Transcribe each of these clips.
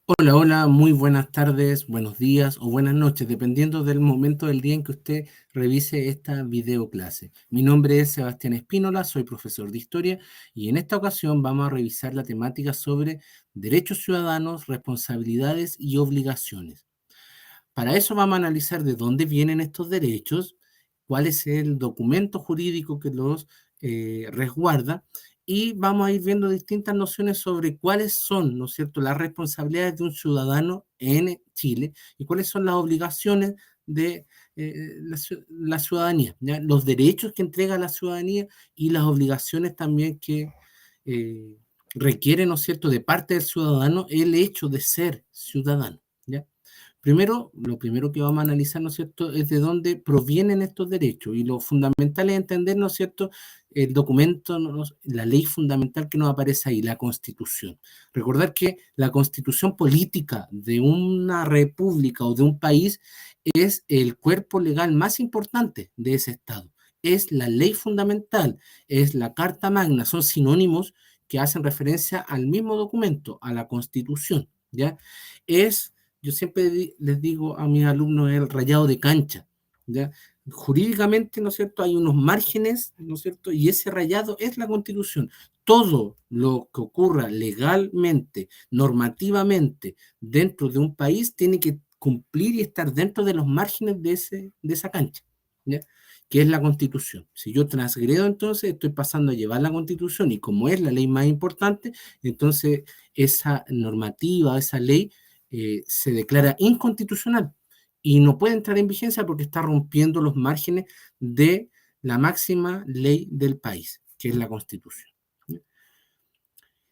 Hola, hola, muy buenas tardes, buenos días o buenas noches, dependiendo del momento del día en que usted revise esta videoclase. Mi nombre es Sebastián Espínola, soy profesor de historia y en esta ocasión vamos a revisar la temática sobre derechos ciudadanos, responsabilidades y obligaciones. Para eso vamos a analizar de dónde vienen estos derechos, cuál es el documento jurídico que los resguarda y vamos a ir viendo distintas nociones sobre cuáles son, ¿no es cierto?, las responsabilidades de un ciudadano en Chile y cuáles son las obligaciones de la ciudadanía, ¿ya? Los derechos que entrega la ciudadanía y las obligaciones también que eh, requiere, ¿no es cierto?, de parte del ciudadano el hecho de ser ciudadano, ¿ya? Primero, lo primero que vamos a analizar, ¿no es cierto?, es de dónde provienen estos derechos. Y lo fundamental es entender, ¿no es cierto?, el documento, la ley fundamental que nos aparece ahí, la Constitución. Recordar que la Constitución política de una república o de un país es el cuerpo legal más importante de ese Estado. Es la ley fundamental, es la Carta Magna, son sinónimos que hacen referencia al mismo documento, a la Constitución, ¿ya? Es yo siempre les digo a mis alumnos el rayado de cancha, ¿ya? Jurídicamente, ¿no es cierto?, hay unos márgenes, ¿no es cierto?, y ese rayado es la Constitución. Todo lo que ocurra legalmente, normativamente, dentro de un país, tiene que cumplir y estar dentro de los márgenes de esa cancha, ¿ya?, que es la Constitución. Si yo transgredo, entonces estoy pasando a llevar la Constitución y como es la ley más importante, entonces esa normativa, esa ley, se declara inconstitucional y no puede entrar en vigencia porque está rompiendo los márgenes de la máxima ley del país, que es la Constitución.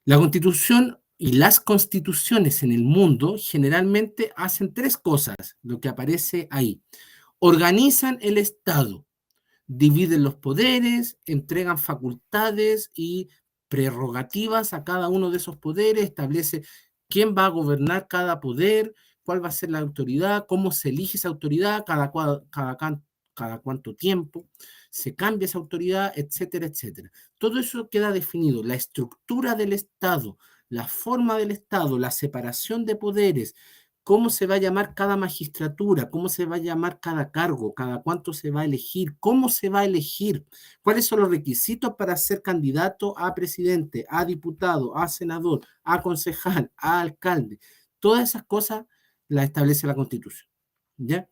La Constitución y las constituciones en el mundo generalmente hacen tres cosas, lo que aparece ahí. Organizan el Estado, dividen los poderes, entregan facultades y prerrogativas a cada uno de esos poderes, establece quién va a gobernar cada poder, cuál va a ser la autoridad, cómo se elige esa autoridad, cada cuánto tiempo se cambia esa autoridad, etcétera, etcétera. Todo eso queda definido, la estructura del Estado, la forma del Estado, la separación de poderes, cómo se va a llamar cada magistratura, cómo se va a llamar cada cargo, cada cuánto se va a elegir, cómo se va a elegir, cuáles son los requisitos para ser candidato a presidente, a diputado, a senador, a concejal, a alcalde. Todas esas cosas las establece la Constitución, ¿ya?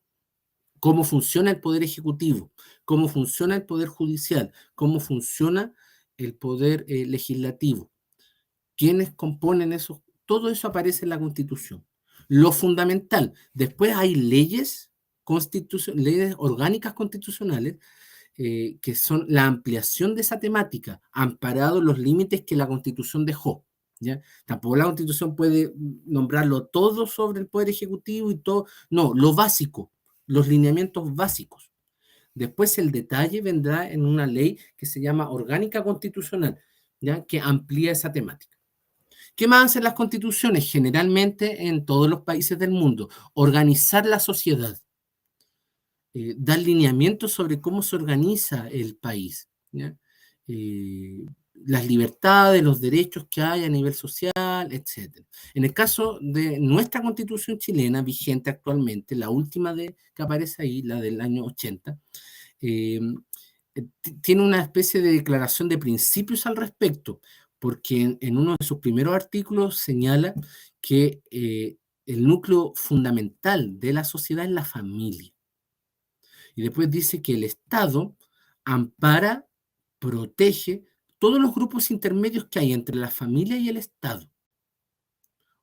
Cómo funciona el poder ejecutivo, cómo funciona el poder judicial, cómo funciona el poder legislativo, quiénes componen eso, todo eso aparece en la Constitución. Lo fundamental, después hay leyes, leyes orgánicas constitucionales que son la ampliación de esa temática, amparado en los límites que la Constitución dejó, ¿ya? Tampoco la Constitución puede nombrarlo todo sobre el Poder Ejecutivo y todo, no, lo básico, los lineamientos básicos. Después el detalle vendrá en una ley que se llama orgánica constitucional, ¿ya?, que amplía esa temática. ¿Qué más hacen las constituciones? Generalmente en todos los países del mundo, organizar la sociedad, dar lineamientos sobre cómo se organiza el país, ¿ya? Las libertades, los derechos que hay a nivel social, etc. En el caso de nuestra constitución chilena, vigente actualmente, la última que aparece ahí, la del año 80, eh, tiene una especie de declaración de principios al respecto, porque en uno de sus primeros artículos señala que el núcleo fundamental de la sociedad es la familia. Y después dice que el Estado ampara, protege todos los grupos intermedios que hay entre la familia y el Estado,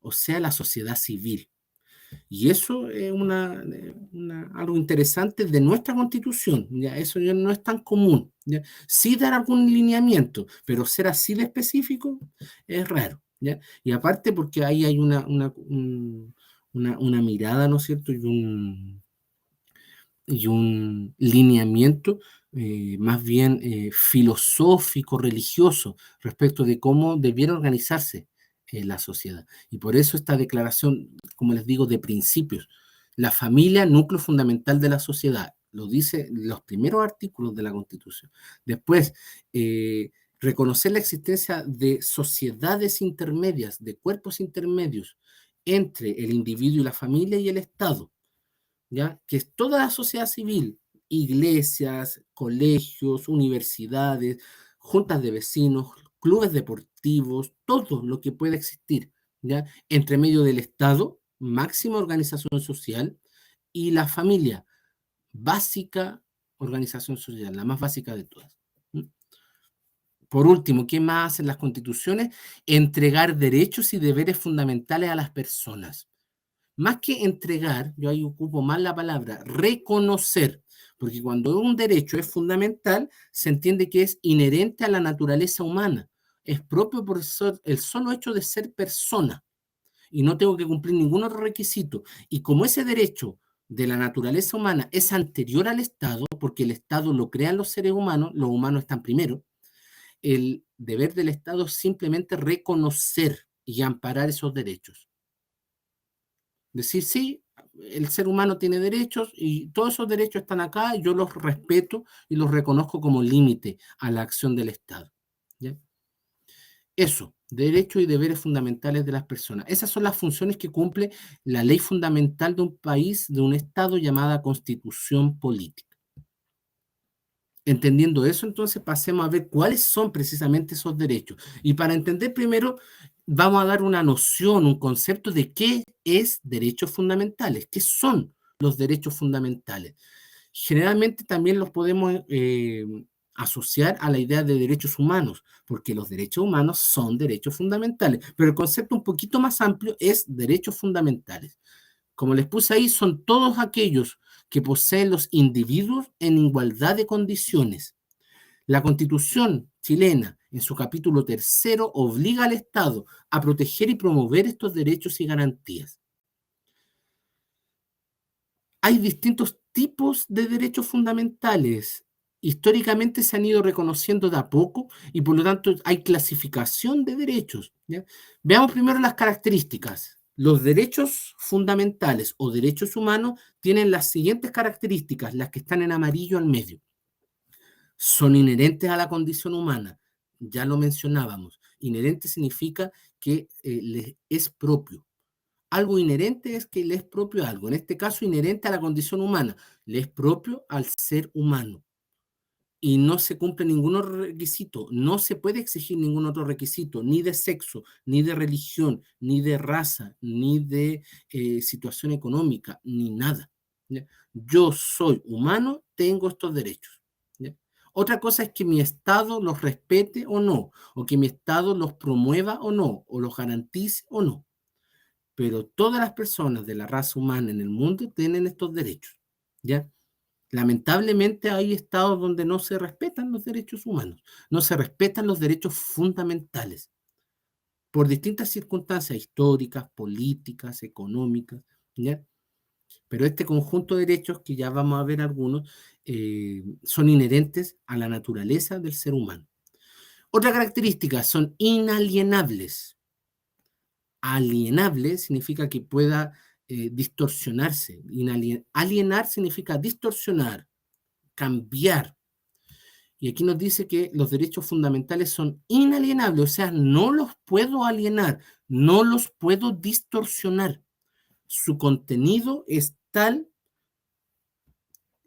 o sea, la sociedad civil. Y eso es algo interesante de nuestra constitución, ¿ya? Eso ya no es tan común, ¿ya? Sí dar algún lineamiento, pero ser así de específico es raro, ¿ya? Y aparte porque ahí hay una mirada, ¿no es cierto? Y un lineamiento más bien filosófico, religioso, respecto de cómo debiera organizarse la sociedad. Y por eso esta declaración, como les digo, de principios. La familia, núcleo fundamental de la sociedad, lo dice los primeros artículos de la Constitución. Después, reconocer la existencia de sociedades intermedias, de cuerpos intermedios, entre el individuo y la familia y el Estado, ¿ya? Que es toda la sociedad civil, iglesias, colegios, universidades, juntas de vecinos, clubes deportivos, todo lo que pueda existir, ¿ya? Entre medio del Estado, máxima organización social, y la familia, básica organización social, la más básica de todas. Por último, ¿qué más hacen las constituciones? Entregar derechos y deberes fundamentales a las personas. Más que entregar, yo ahí ocupo más la palabra reconocer, porque cuando un derecho es fundamental, se entiende que es inherente a la naturaleza humana, es propio por el solo hecho de ser persona y no tengo que cumplir ningún otro requisito. Y como ese derecho de la naturaleza humana es anterior al Estado, porque el Estado lo crean los humanos están primero, el deber del Estado es simplemente reconocer y amparar esos derechos. Decir, sí, el ser humano tiene derechos y todos esos derechos están acá, yo los respeto y los reconozco como límite a la acción del Estado. ¿Ya? Eso, derechos y deberes fundamentales de las personas. Esas son las funciones que cumple la ley fundamental de un país, de un Estado llamada Constitución Política. Entendiendo eso, entonces pasemos a ver cuáles son precisamente esos derechos. Y para entender primero, vamos a dar una noción, un concepto de qué es derechos fundamentales, qué son los derechos fundamentales. Generalmente también los podemos asociar a la idea de derechos humanos, porque los derechos humanos son derechos fundamentales, pero el concepto un poquito más amplio es derechos fundamentales. Como les puse ahí, son todos aquellos que poseen los individuos en igualdad de condiciones. La Constitución chilena, en su capítulo tercero, obliga al Estado a proteger y promover estos derechos y garantías. Hay distintos tipos de derechos fundamentales. Históricamente se han ido reconociendo de a poco y por lo tanto hay clasificación de derechos. ¿Ya? Veamos primero las características. Los derechos fundamentales o derechos humanos tienen las siguientes características, las que están en amarillo al medio. Son inherentes a la condición humana, ya lo mencionábamos. Inherente significa que les es propio. Algo inherente es que le es propio a algo. En este caso, inherente a la condición humana. Le es propio al ser humano. Y no se cumple ningún otro requisito. No se puede exigir ningún otro requisito, ni de sexo, ni de religión, ni de raza, ni de situación económica, ni nada. ¿Ya? Yo soy humano, tengo estos derechos. ¿Ya? Otra cosa es que mi Estado los respete o no, o que mi Estado los promueva o no, o los garantice o no, pero todas las personas de la raza humana en el mundo tienen estos derechos, ¿ya? Lamentablemente hay estados donde no se respetan los derechos humanos, no se respetan los derechos fundamentales, por distintas circunstancias históricas, políticas, económicas, ¿ya? Pero este conjunto de derechos, que ya vamos a ver algunos, son inherentes a la naturaleza del ser humano. Otra característica, son inalienables. Alienable significa que pueda distorsionarse. Alienar significa distorsionar, cambiar. Y aquí nos dice que los derechos fundamentales son inalienables, o sea, no los puedo alienar, no los puedo distorsionar. Su contenido es tal,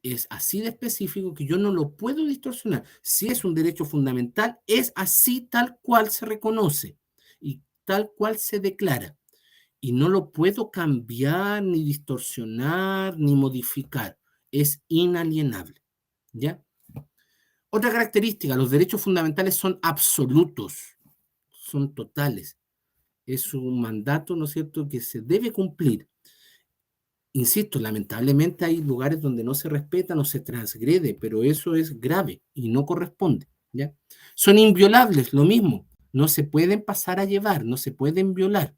es así de específico que yo no lo puedo distorsionar. Si es un derecho fundamental, es así tal cual se reconoce y tal cual se declara. Y no lo puedo cambiar, ni distorsionar, ni modificar. Es inalienable. ¿Ya? Otra característica, los derechos fundamentales son absolutos, son totales. Es un mandato, ¿no es cierto?, que se debe cumplir. Insisto, lamentablemente hay lugares donde no se respeta, no se transgrede, pero eso es grave y no corresponde. ¿Ya? Son inviolables, lo mismo. No se pueden pasar a llevar, no se pueden violar.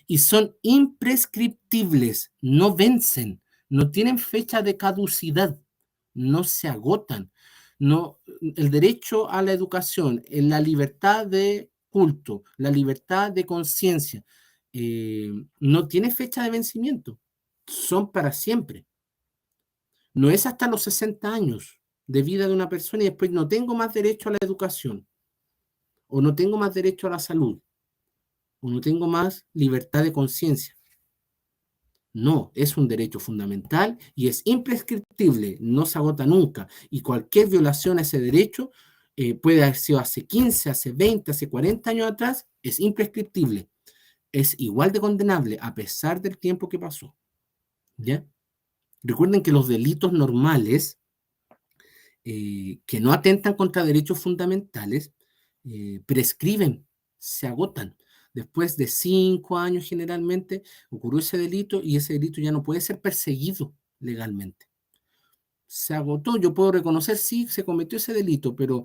Y son imprescriptibles, no vencen, no tienen fecha de caducidad, no se agotan. No, el derecho a la educación, la libertad de culto, la libertad de conciencia, no tiene fecha de vencimiento, son para siempre. No es hasta los 60 años de vida de una persona y después no tengo más derecho a la educación, o no tengo más derecho a la salud, o no tengo más libertad de conciencia. No, es un derecho fundamental y es imprescriptible, no se agota nunca. Y cualquier violación a ese derecho, puede haber sido hace 15, hace 20, hace 40 años atrás, es imprescriptible. Es igual de condenable a pesar del tiempo que pasó. ¿Ya? Recuerden que los delitos normales, que no atentan contra derechos fundamentales, prescriben, se agotan. Después de 5 años generalmente ocurrió ese delito y ese delito ya no puede ser perseguido legalmente. Se agotó, yo puedo reconocer, sí, se cometió ese delito, pero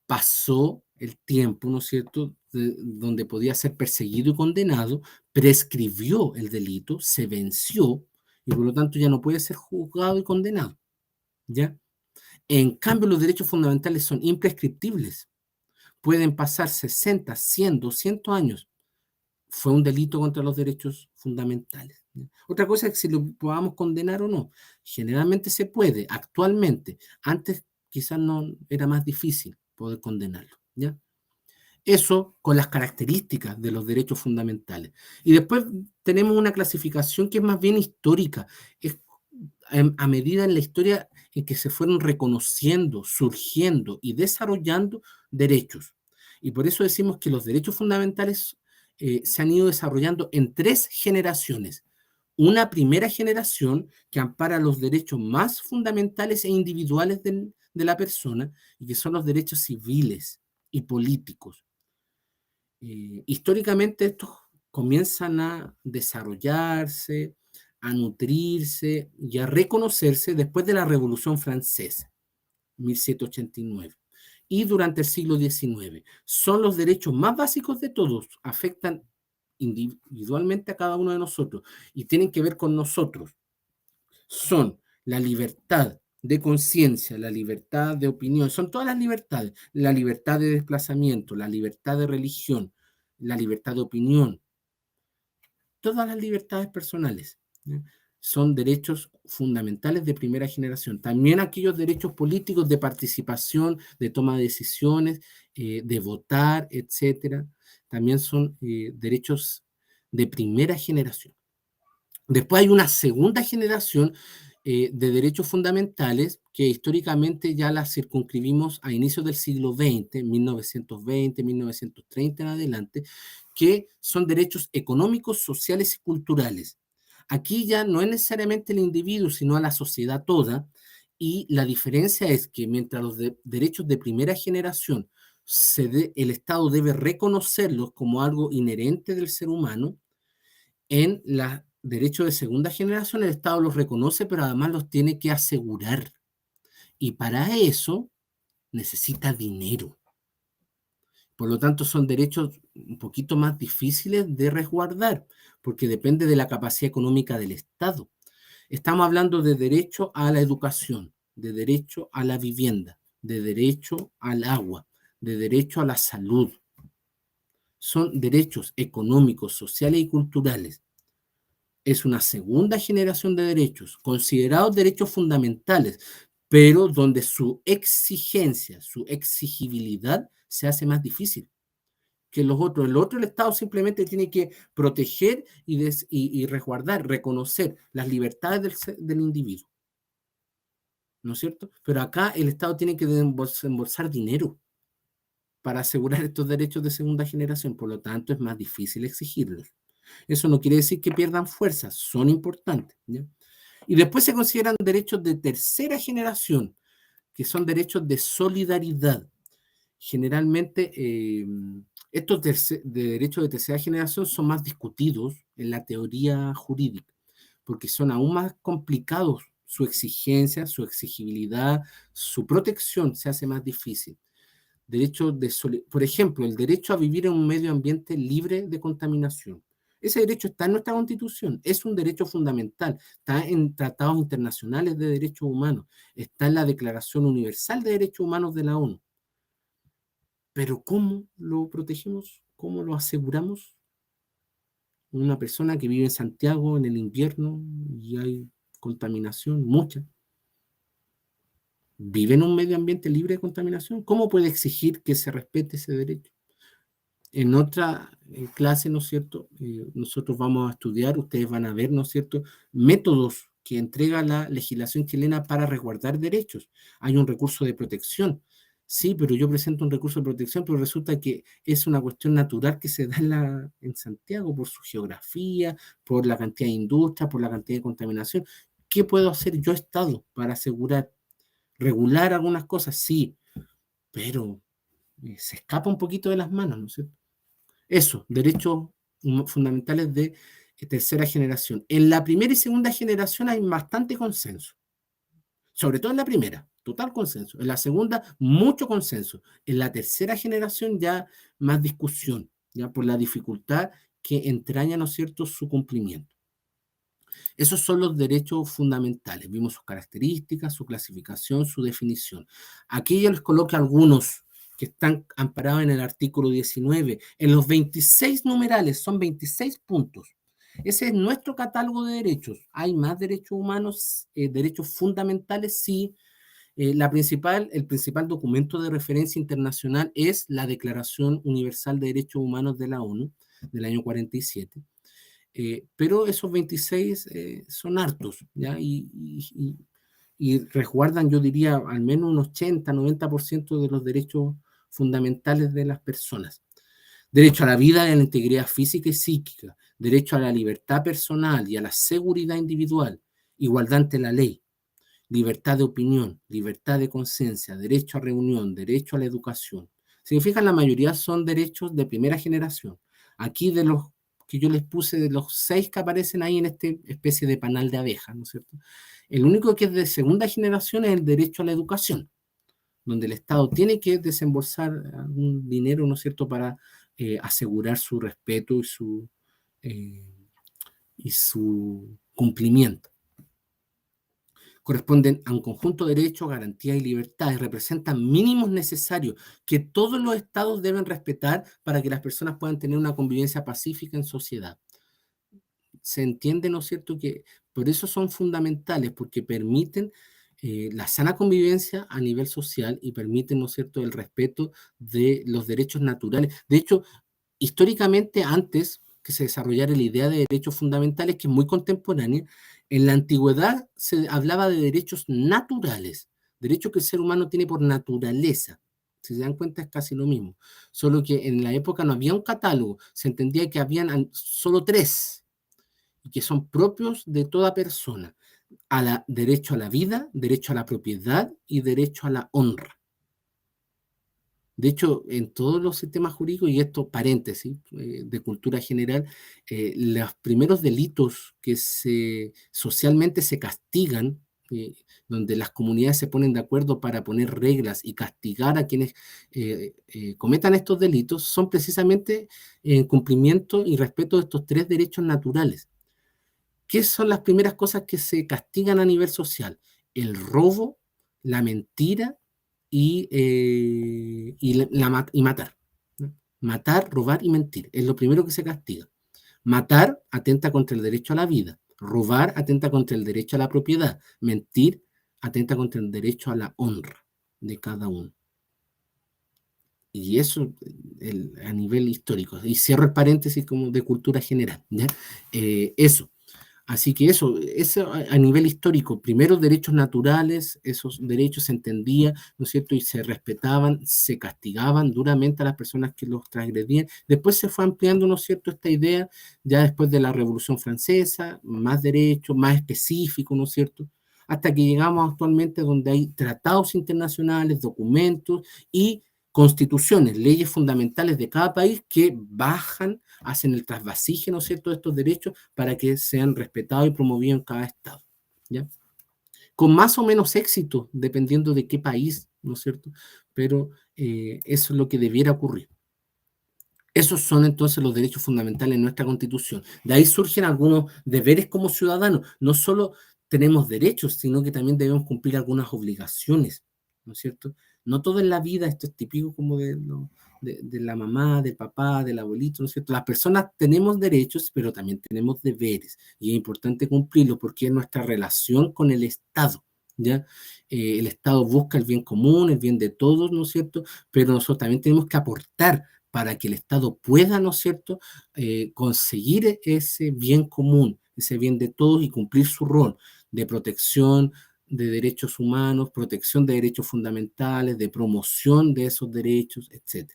pasó el tiempo, ¿no es cierto?, donde podía ser perseguido y condenado, prescribió el delito, se venció y por lo tanto ya no puede ser juzgado y condenado, ¿ya? En cambio, los derechos fundamentales son imprescriptibles. Pueden pasar 60, 100, 200 años. Fue un delito contra los derechos fundamentales. ¿Ya? Otra cosa es si lo podamos condenar o no. Generalmente se puede, actualmente. Antes quizás no era más difícil poder condenarlo. ¿Ya? Eso con las características de los derechos fundamentales. Y después tenemos una clasificación que es más bien histórica. Es a medida en la historia en que se fueron reconociendo, surgiendo y desarrollando derechos. Y por eso decimos que los derechos fundamentales se han ido desarrollando en 3 generaciones. Una primera generación que ampara los derechos más fundamentales e individuales de la persona, y que son los derechos civiles y políticos. Históricamente estos comienzan a desarrollarse, a nutrirse y a reconocerse después de la Revolución Francesa, 1789, y durante el siglo XIX. Son los derechos más básicos de todos, afectan individualmente a cada uno de nosotros y tienen que ver con nosotros. Son la libertad de conciencia, la libertad de opinión, son todas las libertades, la libertad de desplazamiento, la libertad de religión, la libertad de opinión, todas las libertades personales. ¿Ya? Son derechos fundamentales de primera generación. También aquellos derechos políticos de participación, de toma de decisiones, de votar, etcétera, también son derechos de primera generación. Después hay una segunda generación de derechos fundamentales que históricamente ya las circunscribimos a inicios del siglo XX, 1920, 1930 en adelante, que son derechos económicos, sociales y culturales. Aquí ya no es necesariamente el individuo, sino a la sociedad toda, y la diferencia es que mientras los derechos de primera generación el Estado debe reconocerlos como algo inherente del ser humano, en los derechos de segunda generación el Estado los reconoce, pero además los tiene que asegurar. Y para eso necesita dinero. Por lo tanto, son derechos un poquito más difíciles de resguardar, porque depende de la capacidad económica del Estado. Estamos hablando de derecho a la educación, de derecho a la vivienda, de derecho al agua, de derecho a la salud. Son derechos económicos, sociales y culturales. Es una segunda generación de derechos, considerados derechos fundamentales, pero donde su exigencia, su exigibilidad se hace más difícil que los otros. El otro, el Estado simplemente tiene que proteger y resguardar, reconocer las libertades del individuo, ¿no es cierto? Pero acá el Estado tiene que desembolsar dinero para asegurar estos derechos de segunda generación, por lo tanto es más difícil exigirlos. Eso no quiere decir que pierdan fuerza, son importantes, ¿ya? Y después se consideran derechos de tercera generación, que son derechos de solidaridad. Generalmente, estos derechos de tercera generación son más discutidos en la teoría jurídica, porque son aún más complicados. Su exigencia, su exigibilidad, su protección se hace más difícil. Por ejemplo, el derecho a vivir en un medio ambiente libre de contaminación. Ese derecho está en nuestra Constitución, es un derecho fundamental, está en tratados internacionales de derechos humanos, está en la Declaración Universal de Derechos Humanos de la ONU. Pero ¿cómo lo protegemos? ¿Cómo lo aseguramos? Una persona que vive en Santiago en el invierno y hay contaminación, mucha, vive en un medio ambiente libre de contaminación. ¿Cómo puede exigir que se respete ese derecho? En otra clase, ¿no es cierto? Nosotros vamos a estudiar, ustedes van a ver, ¿no es cierto?, métodos que entrega la legislación chilena para resguardar derechos. Hay un recurso de protección. Sí, pero yo presento un recurso de protección, pero resulta que es una cuestión natural que se da en Santiago por su geografía, por la cantidad de industria, por la cantidad de contaminación. ¿Qué puedo hacer yo, Estado, para asegurar, regular algunas cosas? Sí, pero se escapa un poquito de las manos, ¿no es cierto? Eso, derechos fundamentales de tercera generación. En la primera y segunda generación hay bastante consenso, sobre todo en la primera, total consenso. En la segunda, mucho consenso. En la tercera generación ya más discusión, ya por la dificultad que entraña, ¿no es cierto?, su cumplimiento. Esos son los derechos fundamentales. Vimos sus características, su clasificación, su definición. Aquí yo les coloco algunos que están amparados en el artículo 19. En los 26 numerales, son 26 puntos. Ese es nuestro catálogo de derechos. Hay más derechos humanos, derechos fundamentales, sí. El principal documento de referencia internacional es la Declaración Universal de Derechos Humanos de la ONU del año 47. Pero esos 26 son hartos, ¿ya? Y resguardan, yo diría, al menos un 80-90% de los derechos fundamentales de las personas. Derecho a la vida y a la integridad física y psíquica, derecho a la libertad personal y a la seguridad individual, igualdad ante la ley, libertad de opinión, libertad de conciencia, derecho a reunión, derecho a la educación. Si se fijan, la mayoría son derechos de primera generación. Aquí de los que yo les puse, de los 6 que aparecen ahí en esta especie de panal de abejas, ¿no es cierto? El único que es de segunda generación es el derecho a la educación, donde el Estado tiene que desembolsar algún dinero, ¿no es cierto?, para asegurar su respeto eh, y su cumplimiento. Corresponden a un conjunto de derechos, garantías y libertades, representan mínimos necesarios que todos los estados deben respetar para que las personas puedan tener una convivencia pacífica en sociedad. Se entiende, ¿no es cierto?, que por eso son fundamentales, porque permiten la sana convivencia a nivel social y permiten, ¿no es cierto?, el respeto de los derechos naturales. De hecho, históricamente, antes que se desarrollara la idea de derechos fundamentales, que es muy contemporánea, en la antigüedad se hablaba de derechos naturales, derechos que el ser humano tiene por naturaleza. Si se dan cuenta, es casi lo mismo. Solo que en la época no había un catálogo, se entendía que habían solo 3, y que son propios de toda persona. Derecho a la vida, derecho a la propiedad y derecho a la honra. De hecho, en todos los sistemas jurídicos, y esto paréntesis, de cultura general, los primeros delitos que socialmente se castigan, donde las comunidades se ponen de acuerdo para poner reglas y castigar a quienes cometan estos delitos, son precisamente en cumplimiento y respeto de estos 3 derechos naturales. ¿Qué son las primeras cosas que se castigan a nivel social? El robo, la mentira y matar, ¿no? Matar, robar y mentir es lo primero que se castiga. Matar atenta contra el derecho a la vida. Robar atenta contra el derecho a la propiedad. Mentir atenta contra el derecho a la honra de cada uno. Y eso a nivel histórico. Y cierro el paréntesis como de cultura general, ¿ya? Eso. Así que eso a nivel histórico, primero derechos naturales, esos derechos se entendían, ¿no es cierto?, y se respetaban, se castigaban duramente a las personas que los transgredían. Después se fue ampliando, ¿no es cierto?, esta idea, ya después de la Revolución Francesa, más derechos, más específicos, ¿no es cierto?, hasta que llegamos actualmente donde hay tratados internacionales, documentos y constituciones, leyes fundamentales de cada país que bajan, hacen el trasvasije, ¿no es cierto?, de estos derechos para que sean respetados y promovidos en cada estado, ¿ya? Con más o menos éxito, dependiendo de qué país, ¿no es cierto? Pero eso es lo que debiera ocurrir. Esos son entonces los derechos fundamentales en nuestra Constitución. De ahí surgen algunos deberes como ciudadanos. No solo tenemos derechos, sino que también debemos cumplir algunas obligaciones, ¿no es cierto? No todo en la vida, esto es típico como de la mamá, del papá, del abuelito, ¿no es cierto? Las personas tenemos derechos, pero también tenemos deberes, y es importante cumplirlos porque es nuestra relación con el Estado, ¿ya? El Estado busca el bien común, el bien de todos, ¿no es cierto? Pero nosotros también tenemos que aportar para que el Estado pueda, ¿no es cierto?, conseguir ese bien común, ese bien de todos y cumplir su rol de protección de derechos humanos, protección de derechos fundamentales, de promoción de esos derechos, etc.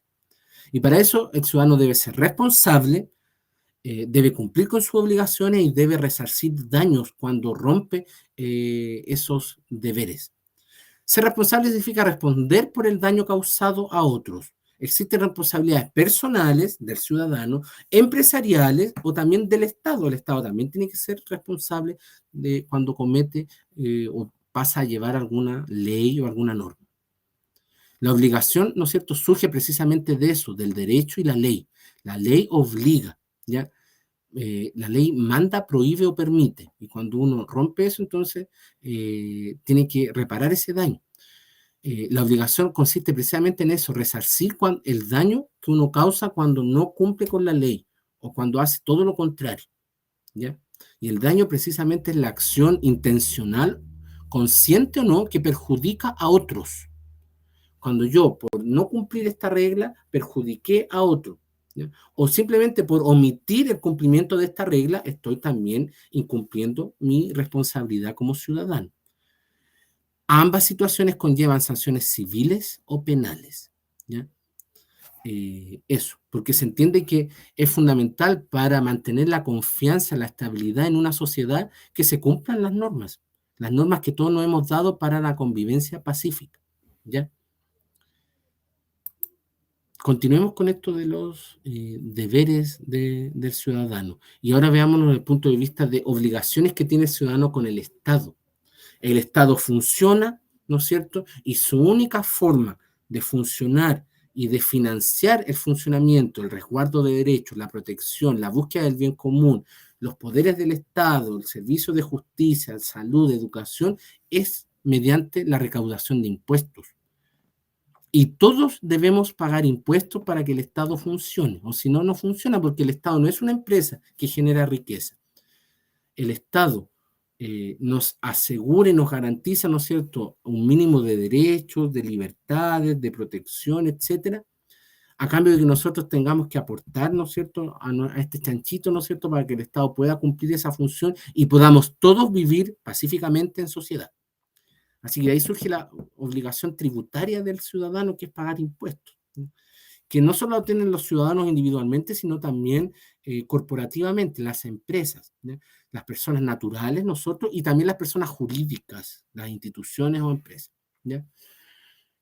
Y para eso el ciudadano debe ser responsable, debe cumplir con sus obligaciones y debe resarcir daños cuando rompe esos deberes. Ser responsable significa responder por el daño causado a otros. Existen responsabilidades personales del ciudadano, empresariales o también del Estado. El Estado también tiene que ser responsable de cuando comete o pasa a llevar alguna ley o alguna norma. La obligación, ¿no es cierto?, surge precisamente de eso, del derecho y la ley. La ley obliga, ¿ya? La ley manda, prohíbe o permite. Y cuando uno rompe eso, entonces tiene que reparar ese daño. La obligación consiste precisamente en eso, resarcir el daño que uno causa cuando no cumple con la ley o cuando hace todo lo contrario, ¿ya? Y el daño precisamente es la acción intencional, consciente o no, que perjudica a otros. Cuando yo, por no cumplir esta regla, perjudiqué a otro, ¿ya? O simplemente por omitir el cumplimiento de esta regla, estoy también incumpliendo mi responsabilidad como ciudadano. Ambas situaciones conllevan sanciones civiles o penales, ¿ya? Eso, porque se entiende que es fundamental para mantener la confianza, la estabilidad en una sociedad que se cumplan las normas que todos nos hemos dado para la convivencia pacífica, ¿ya? Continuemos con esto de los deberes del ciudadano. Y ahora veámonos desde el punto de vista de obligaciones que tiene el ciudadano con el Estado. El Estado funciona, ¿no es cierto? Y su única forma de funcionar y de financiar el funcionamiento, el resguardo de derechos, la protección, la búsqueda del bien común, los poderes del Estado, el servicio de justicia, salud, educación, es mediante la recaudación de impuestos. Y todos debemos pagar impuestos para que el Estado funcione, o si no, no funciona, porque el Estado no es una empresa que genera riqueza. El Estado nos asegura y nos garantiza, ¿no es cierto?, un mínimo de derechos, de libertades, de protección, etcétera, a cambio de que nosotros tengamos que aportar, ¿no es cierto?, a este chanchito, ¿no es cierto?, para que el Estado pueda cumplir esa función y podamos todos vivir pacíficamente en sociedad. Así que ahí surge la obligación tributaria del ciudadano, que es pagar impuestos, ¿no?, que no solo lo tienen los ciudadanos individualmente, sino también corporativamente, las empresas, ¿no?, las personas naturales, nosotros, y también las personas jurídicas, las instituciones o empresas, ¿ya?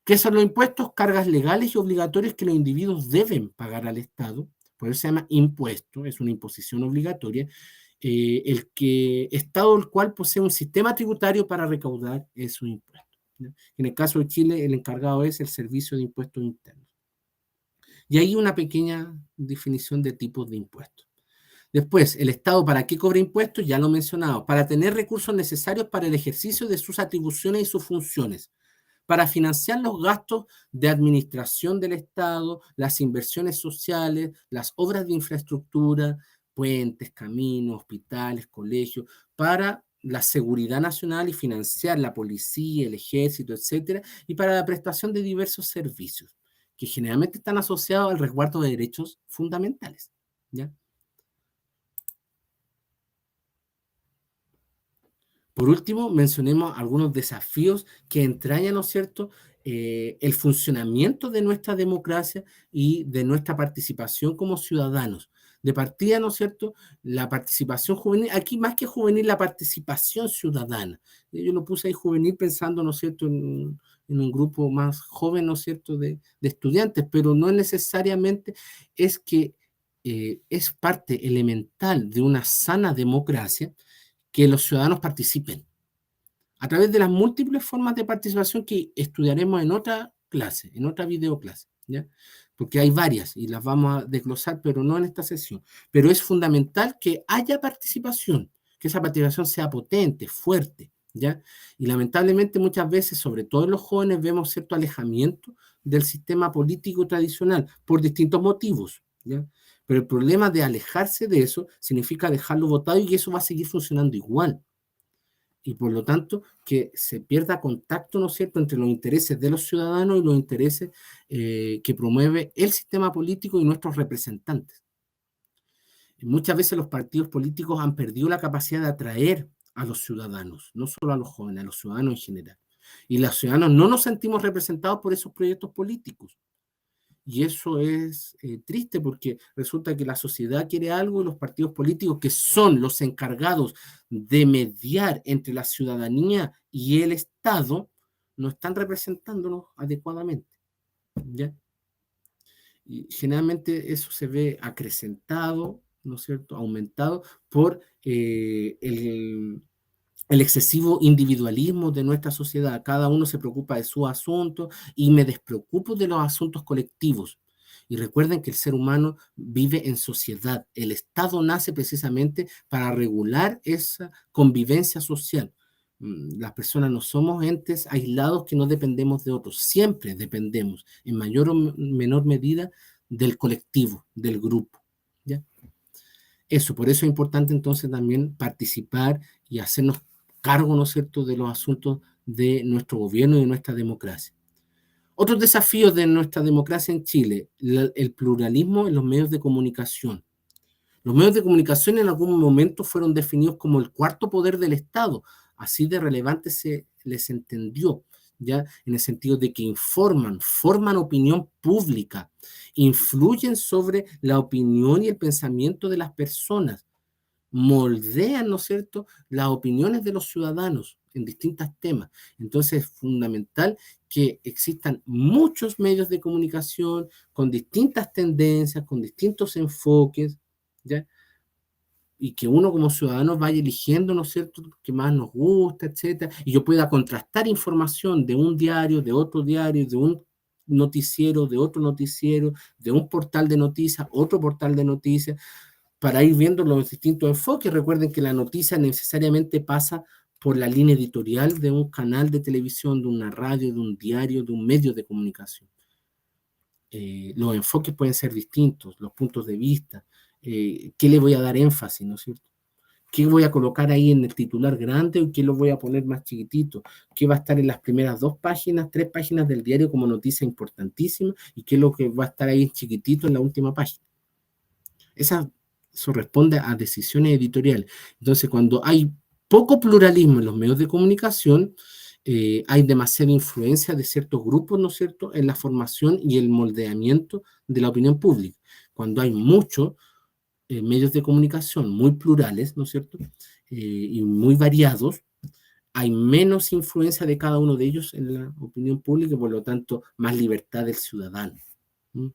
¿Qué son los impuestos? Cargas legales y obligatorias que los individuos deben pagar al Estado. Por eso se llama impuesto, es una imposición obligatoria. Estado el cual posee un sistema tributario para recaudar esos impuestos, ¿ya? En el caso de Chile, el encargado es el Servicio de Impuestos Internos. Y ahí una pequeña definición de tipos de impuestos. Después, el Estado, ¿para qué cobra impuestos? Ya lo he mencionado, para tener recursos necesarios para el ejercicio de sus atribuciones y sus funciones, para financiar los gastos de administración del Estado, las inversiones sociales, las obras de infraestructura, puentes, caminos, hospitales, colegios, para la seguridad nacional y financiar la policía, el ejército, etcétera, y para la prestación de diversos servicios, que generalmente están asociados al resguardo de derechos fundamentales, ¿ya? Por último, mencionemos algunos desafíos que entrañan, ¿no es cierto?, el funcionamiento de nuestra democracia y de nuestra participación como ciudadanos. De partida, ¿no es cierto?, la participación juvenil, aquí más que juvenil, la participación ciudadana. Yo lo puse ahí juvenil pensando, ¿no es cierto?, en un grupo más joven, ¿no es cierto?, de estudiantes, pero no necesariamente es que es parte elemental de una sana democracia que los ciudadanos participen a través de las múltiples formas de participación que estudiaremos en otra clase, en otra videoclase, ¿ya? Porque hay varias y las vamos a desglosar, pero no en esta sesión. Pero es fundamental que haya participación, que esa participación sea potente, fuerte, ¿ya? Y lamentablemente muchas veces, sobre todo en los jóvenes, vemos cierto alejamiento del sistema político tradicional por distintos motivos, ¿ya? Pero el problema de alejarse de eso significa dejarlo votado y que eso va a seguir funcionando igual. y por lo tanto que se pierda contacto, ¿no es cierto?, entre los intereses de los ciudadanos y los intereses que promueve el sistema político y nuestros representantes. Muchas veces los partidos políticos han perdido la capacidad de atraer a los ciudadanos, no solo a los jóvenes, a los ciudadanos en general. Y los ciudadanos no nos sentimos representados por esos proyectos políticos. Y eso es triste porque resulta que la sociedad quiere algo y los partidos políticos, que son los encargados de mediar entre la ciudadanía y el Estado, no están representándonos adecuadamente, ¿ya? Y generalmente eso se ve acrecentado, ¿no es cierto?, aumentado por el excesivo individualismo de nuestra sociedad. Cada uno se preocupa de su asunto y me despreocupo de los asuntos colectivos. Y recuerden que el ser humano vive en sociedad. El Estado nace precisamente para regular esa convivencia social. Las personas no somos entes aislados que no dependemos de otros. Siempre dependemos, en mayor o menor medida, del colectivo, del grupo, ¿ya? Eso, por eso es importante entonces también participar y hacernos cargo, ¿no es cierto?, de los asuntos de nuestro gobierno y de nuestra democracia. Otros desafíos de nuestra democracia en Chile, el pluralismo en los medios de comunicación. Los medios de comunicación en algún momento fueron definidos como el cuarto poder del Estado, así de relevante se les entendió, ya en el sentido de que informan, forman opinión pública, influyen sobre la opinión y el pensamiento de las personas, moldean, ¿no es cierto?, las opiniones de los ciudadanos en distintos temas. Entonces es fundamental que existan muchos medios de comunicación con distintas tendencias, con distintos enfoques, ¿ya? Y que uno como ciudadano vaya eligiendo, ¿no es cierto?, que más nos gusta, etcétera, y yo pueda contrastar información de un diario, de otro diario, de un noticiero, de otro noticiero, de un portal de noticias, otro portal de noticias, para ir viendo los distintos enfoques. Recuerden que la noticia necesariamente pasa por la línea editorial de un canal de televisión, de una radio, de un diario, de un medio de comunicación. Los enfoques pueden ser distintos, los puntos de vista, qué le voy a dar énfasis, ¿no es cierto? ¿Qué voy a colocar ahí en el titular grande o qué lo voy a poner más chiquitito? ¿Qué va a estar en las primeras 2 páginas, 3 páginas del diario como noticia importantísima? ¿Y qué es lo que va a estar ahí chiquitito en la última página? Eso responde a decisiones editoriales. Entonces, cuando hay poco pluralismo en los medios de comunicación, hay demasiada influencia de ciertos grupos, ¿no es cierto?, en la formación y el moldeamiento de la opinión pública. Cuando hay muchos medios de comunicación muy plurales, ¿no es cierto?, y muy variados, hay menos influencia de cada uno de ellos en la opinión pública y por lo tanto más libertad del ciudadano. ¿Mm?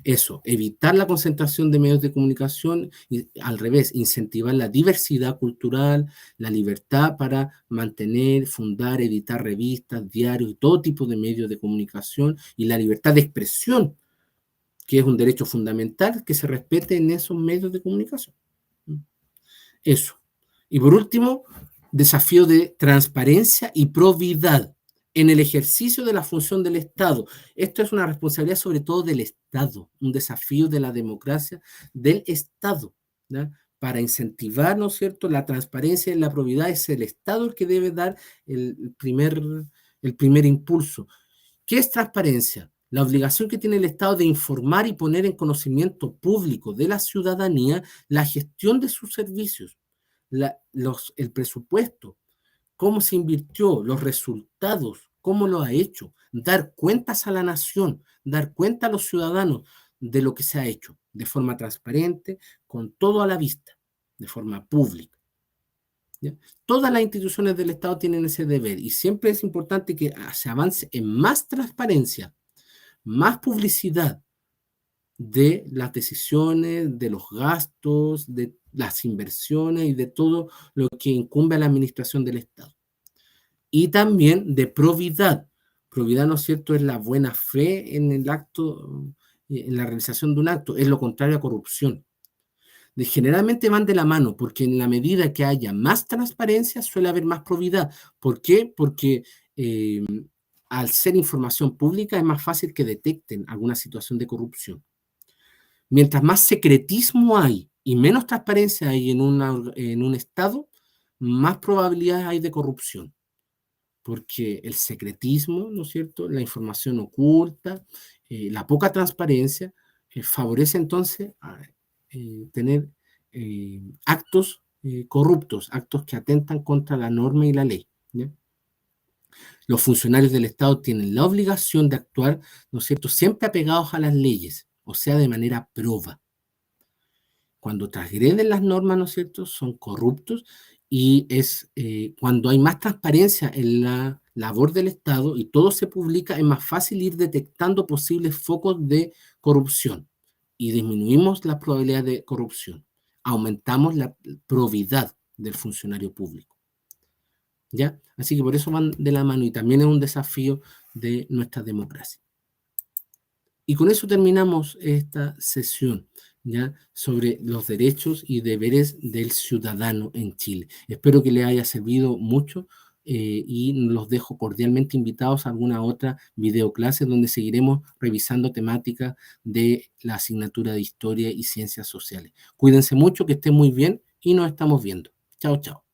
Eso, evitar la concentración de medios de comunicación y al revés, incentivar la diversidad cultural, la libertad para mantener, fundar, editar revistas, diarios y todo tipo de medios de comunicación y la libertad de expresión, que es un derecho fundamental que se respete en esos medios de comunicación. Eso. Y por último, desafío de transparencia y probidad en el ejercicio de la función del Estado. Esto es una responsabilidad sobre todo del Estado, un desafío de la democracia del Estado, ¿ya? Para incentivar, ¿no es cierto?, la transparencia y la probidad es el Estado el que debe dar el primer impulso. ¿Qué es transparencia? La obligación que tiene el Estado de informar y poner en conocimiento público de la ciudadanía la gestión de sus servicios, el presupuesto, cómo se invirtió, los resultados, cómo lo ha hecho, dar cuentas a la nación, dar cuenta a los ciudadanos de lo que se ha hecho, de forma transparente, con todo a la vista, de forma pública. ¿Ya? Todas las instituciones del Estado tienen ese deber y siempre es importante que se avance en más transparencia, más publicidad de las decisiones, de los gastos, de las inversiones y de todo lo que incumbe a la administración del Estado. Y también de probidad. Probidad, ¿no es cierto?, es la buena fe en el acto, en la realización de un acto, es lo contrario a corrupción. Generalmente van de la mano, porque en la medida que haya más transparencia suele haber más probidad. ¿Por qué? Porque al ser información pública es más fácil que detecten alguna situación de corrupción. Mientras más secretismo hay y menos transparencia hay en un Estado, más probabilidades hay de corrupción, porque el secretismo, ¿no es cierto?, la información oculta, la poca transparencia, favorece entonces a tener actos corruptos, actos que atentan contra la norma y la ley, ¿ya? Los funcionarios del Estado tienen la obligación de actuar, ¿no es cierto?, siempre apegados a las leyes, o sea, de manera proba. Cuando transgreden las normas, ¿no es cierto?, son corruptos y es cuando hay más transparencia en la labor del Estado y todo se publica, es más fácil ir detectando posibles focos de corrupción y disminuimos las probabilidades de corrupción. Aumentamos la probidad del funcionario público, ¿ya? Así que por eso van de la mano y también es un desafío de nuestra democracia. Y con eso terminamos esta sesión, ¿ya?, sobre los derechos y deberes del ciudadano en Chile. Espero que les haya servido mucho y los dejo cordialmente invitados a alguna otra videoclase donde seguiremos revisando temáticas de la asignatura de Historia y Ciencias Sociales. Cuídense mucho, que estén muy bien y nos estamos viendo. Chao, chao.